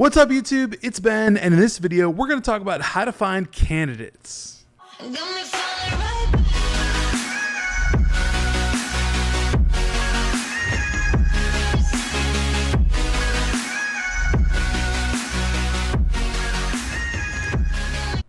What's up, YouTube? It's Ben, and in this video, we're going to talk about how to find candidates.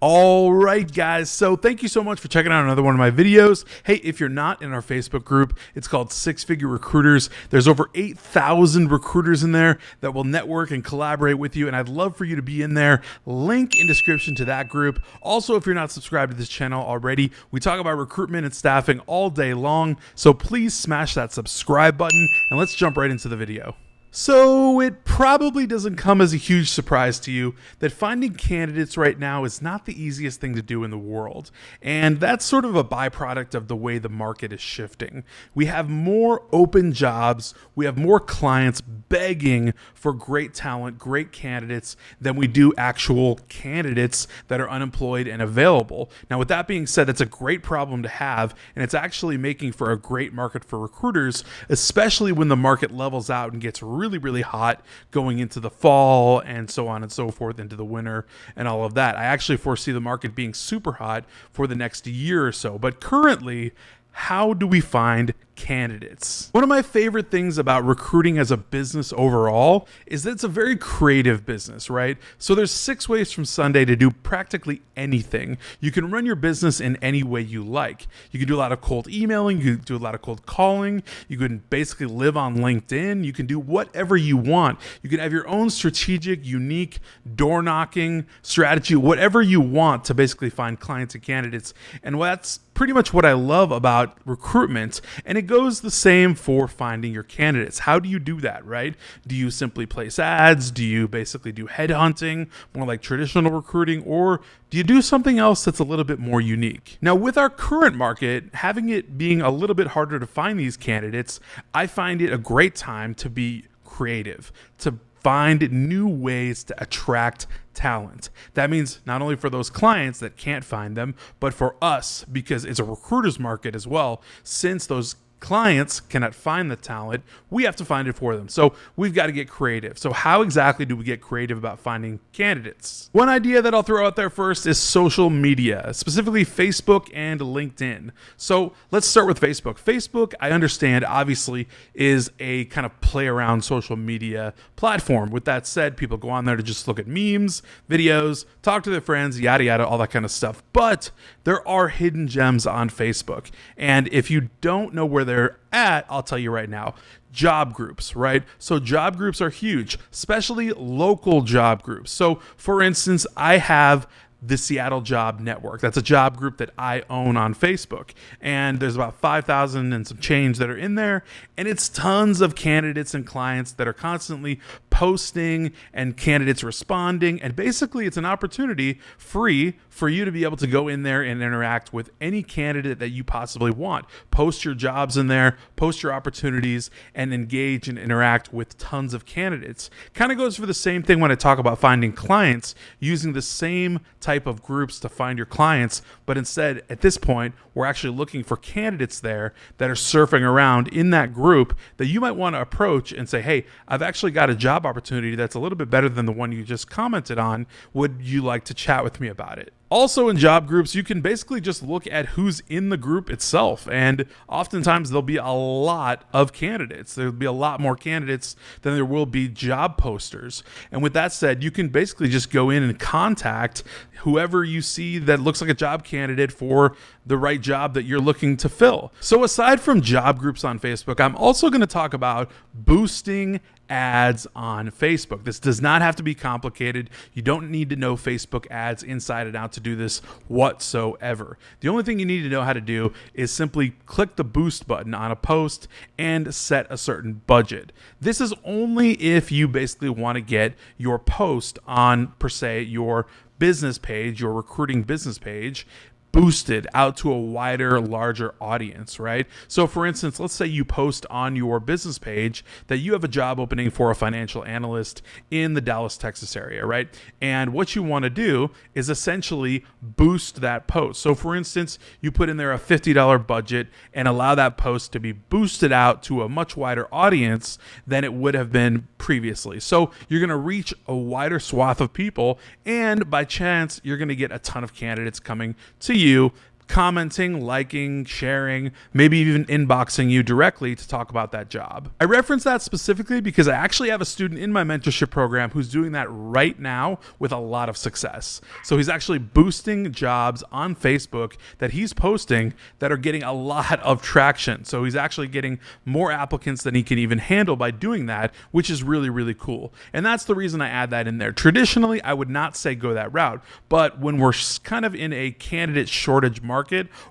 All right, guys. So thank you so much for checking out another one of my videos. Hey, if you're not in our Facebook group, it's called Six Figure Recruiters. There's over 8,000 recruiters in there that will network and collaborate with you. And I'd love for you to be in there. Link in description to that group. Also, if you're not subscribed to this channel already, we talk about recruitment and staffing all day long. So please smash that subscribe button and let's jump right into the video. So it probably doesn't come as a huge surprise to you that finding candidates right now is not the easiest thing to do in the world. And that's sort of a byproduct of the way the market is shifting. We have more open jobs, we have more clients begging for great talent, great candidates than we do actual candidates that are unemployed and available. Now, with that being said, that's a great problem to have, and it's actually making for a great market for recruiters, especially when the market levels out and gets really hot going into the fall and so on and so forth, into the winter and all of that. I actually foresee the market being super hot for the next year or so. But currently, how do we find candidates? One of my favorite things about recruiting as a business overall is that it's a very creative business, right? So there's 6 ways from Sunday to do practically anything. You can run your business in any way you like. You can do a lot of cold emailing, you can do a lot of cold calling, you can basically live on LinkedIn, you can do whatever you want. You can have your own strategic, unique door knocking strategy, whatever you want to basically find clients and candidates. And that's pretty much what I love about recruitment. And it goes the same for finding your candidates. How do you do that, right? Do you simply place ads? Do you basically do headhunting, more like traditional recruiting? Or do you do something else that's a little bit more unique? Now, with our current market, having it being a little bit harder to find these candidates, I find it a great time to be creative, to find new ways to attract talent. That means not only for those clients that can't find them, but for us, because it's a recruiter's market as well. Since those clients cannot find the talent, we have to find it for them. So we've got to get creative. So how exactly do we get creative about finding candidates? One idea that I'll throw out there first is social media, specifically Facebook and LinkedIn. So let's start with Facebook. Facebook, I understand, obviously is a kind of play around social media platform. With that said, people go on there to just look at memes, videos, talk to their friends, yada, yada, all that kind of stuff. But there are hidden gems on Facebook. And if you don't know where they're at, I'll tell you right now. Job groups, right? So job groups are huge, especially local job groups. So for instance, I have the Seattle Job Network. That's a job group that I own on Facebook. And there's about 5,000 and some change that are in there. And it's tons of candidates and clients that are constantly posting and candidates responding. And basically it's an opportunity free for you to be able to go in there and interact with any candidate that you possibly want. Post your jobs in there, post your opportunities, and engage and interact with tons of candidates. Kind of goes for the same thing when I talk about finding clients, using the same type of groups to find your clients, but instead at this point we're actually looking for candidates there that are surfing around in that group that you might want to approach and say, hey, I've actually got a job opportunity that's a little bit better than the one you just commented on. Would you like to chat with me about it? Also in job groups, you can basically just look at who's in the group itself. And oftentimes there'll be a lot of candidates. There'll be a lot more candidates than there will be job posters. And with that said, you can basically just go in and contact whoever you see that looks like a job candidate for the right job that you're looking to fill. So aside from job groups on Facebook, I'm also going to talk about boosting ads on Facebook. This does not have to be complicated. You don't need to know Facebook ads inside and out to do this whatsoever. The only thing you need to know how to do is simply click the boost button on a post and set a certain budget. This is only if you basically want to get your post on, per se, your business page, your recruiting business page, boosted out to a wider, larger audience, right? So for instance, let's say you post on your business page that you have a job opening for a financial analyst in the Dallas, Texas area, right? And what you want to do is essentially boost that post. So for instance, you put in there a $50 budget and allow that post to be boosted out to a much wider audience than it would have been previously. So you're going to reach a wider swath of people, and by chance, you're going to get a ton of candidates coming to you, commenting, liking, sharing, maybe even inboxing you directly to talk about that job. I reference that specifically because I actually have a student in my mentorship program who's doing that right now with a lot of success. So he's actually boosting jobs on Facebook that he's posting that are getting a lot of traction. So he's actually getting more applicants than he can even handle by doing that, which is really, really cool. And that's the reason I add that in there. Traditionally, I would not say go that route, but when we're kind of in a candidate shortage market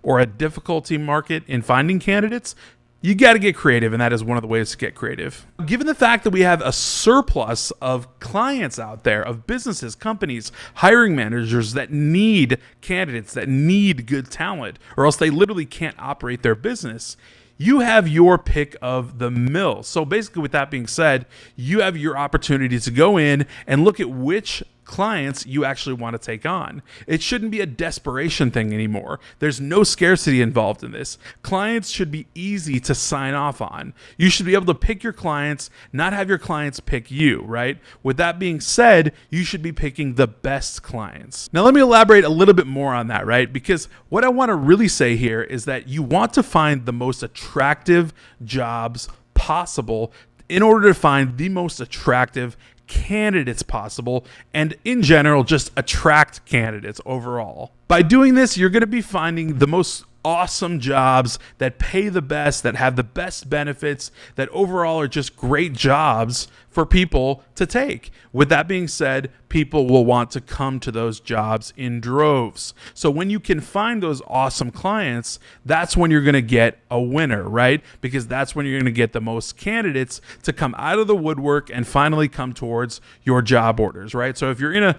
or a difficulty market in finding candidates, you got to get creative, and that is one of the ways to get creative. Given the fact that we have a surplus of clients out there, of businesses, companies, hiring managers that need candidates, that need good talent, or else they literally can't operate their business, you have your pick of the mill. So basically, with that being said, you have your opportunity to go in and look at which clients you actually want to take on. It shouldn't be a desperation thing anymore. There's no scarcity involved in this. Clients should be easy to sign off on. You should be able to pick your clients, not have your clients pick you, right? With that being said, you should be picking the best clients. Now, let me elaborate a little bit more on that, right? Because what I want to really say here is that you want to find the most attractive jobs possible in order to find the most attractive candidates possible, and in general, just attract candidates overall. By doing this, you're going to be finding the most awesome jobs that pay the best, that have the best benefits, that overall are just great jobs for people to take. With that being said, people will want to come to those jobs in droves. So when you can find those awesome clients, that's when you're going to get a winner, right? Because that's when you're going to get the most candidates to come out of the woodwork and finally come towards your job orders, right? So if you're in a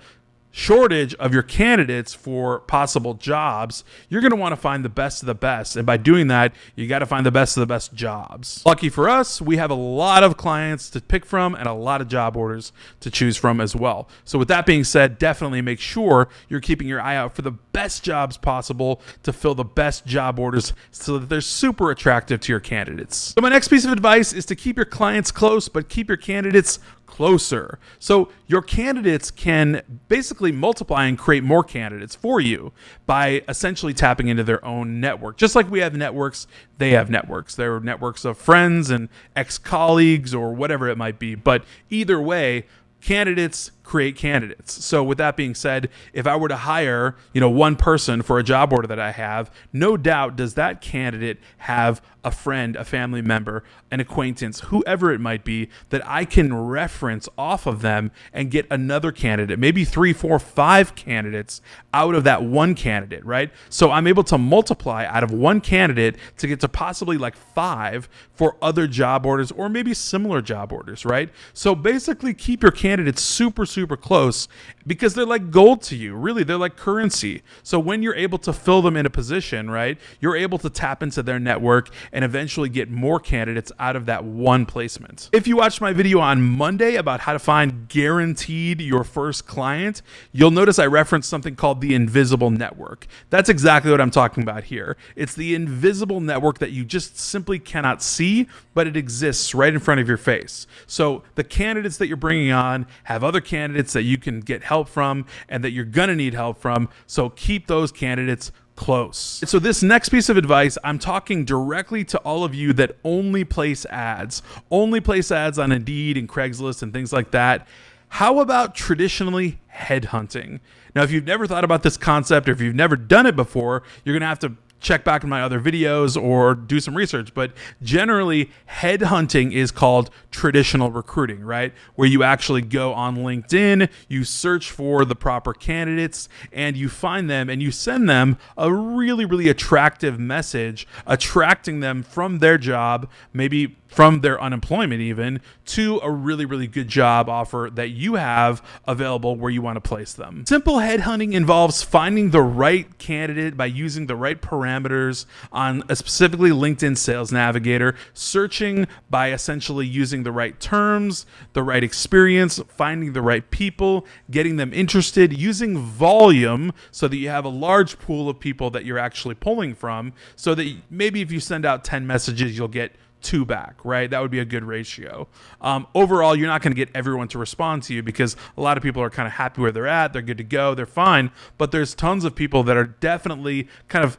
shortage of your candidates for possible jobs, you're going to want to find the best of the best. And by doing that, you got to find the best of the best jobs. Lucky for us, we have a lot of clients to pick from and a lot of job orders to choose from as well. So with that being said, definitely make sure you're keeping your eye out for the best jobs possible to fill the best job orders so that they're super attractive to your candidates. So my next piece of advice is to keep your clients close, but keep your candidates closer. So your candidates can basically multiply and create more candidates for you by essentially tapping into their own network. Just like we have networks, they have networks. There are networks of friends and ex-colleagues or whatever it might be. But either way, candidates create candidates. So with that being said, if I were to hire, one person for a job order that I have, no doubt does that candidate have a friend, a family member, an acquaintance, whoever it might be, that I can reference off of them and get another candidate, maybe 3, 4, 5 candidates out of that one candidate, right? So I'm able to multiply out of one candidate to get to possibly like 5 for other job orders or maybe similar job orders, right? So basically keep your candidates super close because they're like gold to you. Really, they're like currency. So when you're able to fill them in a position, right, you're able to tap into their network and eventually get more candidates out of that one placement. If you watched my video on Monday about how to find guaranteed your first client, you'll notice I referenced something called the invisible network. That's exactly what I'm talking about here. It's the invisible network that you just simply cannot see, but it exists right in front of your face. So the candidates that you're bringing on have other candidates that you can get help from and that you're gonna need help from. So keep those candidates close. So this next piece of advice, I'm talking directly to all of you that only place ads on Indeed and Craigslist and things like that. How about traditionally headhunting? Now, if you've never thought about this concept or if you've never done it before, you're gonna have to check back in my other videos or do some research. But generally, headhunting is called traditional recruiting, right? Where you actually go on LinkedIn, you search for the proper candidates, and you find them and you send them a really, really attractive message, attracting them from their job, maybe from their unemployment even to a really, really good job offer that you have available where you want to place them. Simple headhunting involves finding the right candidate by using the right parameters on a specifically LinkedIn Sales Navigator, searching by essentially using the right terms, the right experience, finding the right people, getting them interested, using volume so that you have a large pool of people that you're actually pulling from, so that maybe if you send out 10 messages, you'll get 2 back, right? That would be a good ratio. Overall, you're not going to get everyone to respond to you because a lot of people are kind of happy where they're at. They're good to go. They're fine. But there's tons of people that are definitely kind of,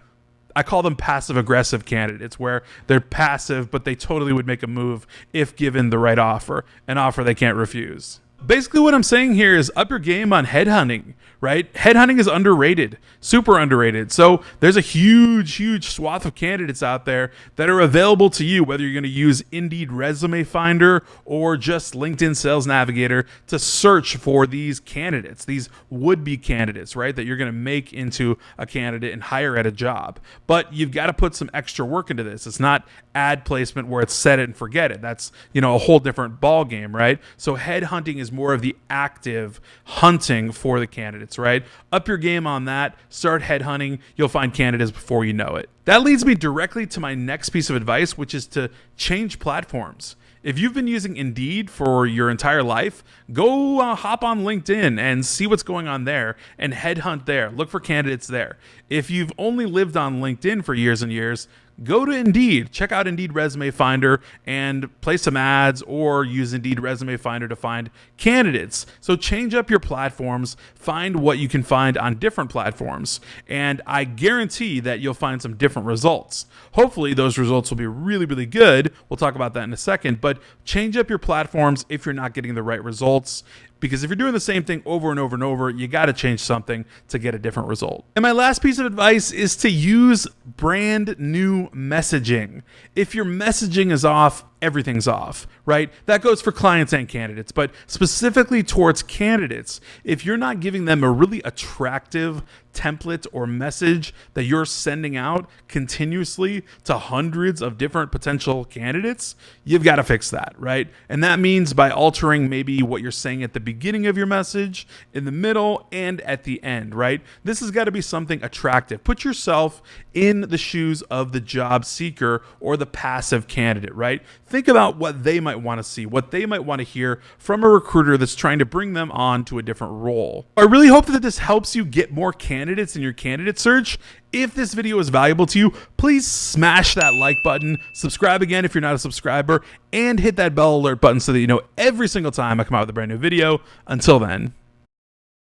I call them passive aggressive candidates, where they're passive, but they totally would make a move if given the right offer, an offer they can't refuse. Basically what I'm saying here is up your game on headhunting, right? Headhunting is underrated, super underrated. So there's a huge swath of candidates out there that are available to you, whether you're going to use Indeed Resume Finder or just LinkedIn Sales Navigator to search for these candidates, these would-be candidates, right? That you're going to make into a candidate and hire at a job. But you've got to put some extra work into this. It's not ad placement where it's set it and forget it. That's, a whole different ball game, right? So headhunting is more of the active hunting for the candidates, right? Up your game on that. Start headhunting. You'll find candidates before you know it. That leads me directly to my next piece of advice, which is to change platforms. If you've been using Indeed for your entire life, go hop on LinkedIn and see what's going on there and headhunt there. Look for candidates there. If you've only lived on LinkedIn for years and years, go to Indeed, check out Indeed Resume Finder and place some ads, or use Indeed Resume Finder to find candidates. So change up your platforms, find what you can find on different platforms, and I guarantee that you'll find some different results. Hopefully those results will be really, really good. We'll talk about that in a second, but change up your platforms if you're not getting the right results. Because if you're doing the same thing over and over and over, you got to change something to get a different result. And my last piece of advice is to use brand new messaging. If your messaging is off, everything's off, right? That goes for clients and candidates, but specifically towards candidates, if you're not giving them a really attractive template or message that you're sending out continuously to hundreds of different potential candidates, you've got to fix that, right? And that means by altering maybe what you're saying at the beginning of your message, in the middle, and at the end, right? This has got to be something attractive. Put yourself in the shoes of the job seeker or the passive candidate, right? Think about what they might want to see, what they might want to hear from a recruiter that's trying to bring them on to a different role. I really hope that this helps you get more candidates in your candidate search. If this video is valuable to you, please smash that like button, subscribe again if you're not a subscriber, and hit that bell alert button so that you know every single time I come out with a brand new video. Until then.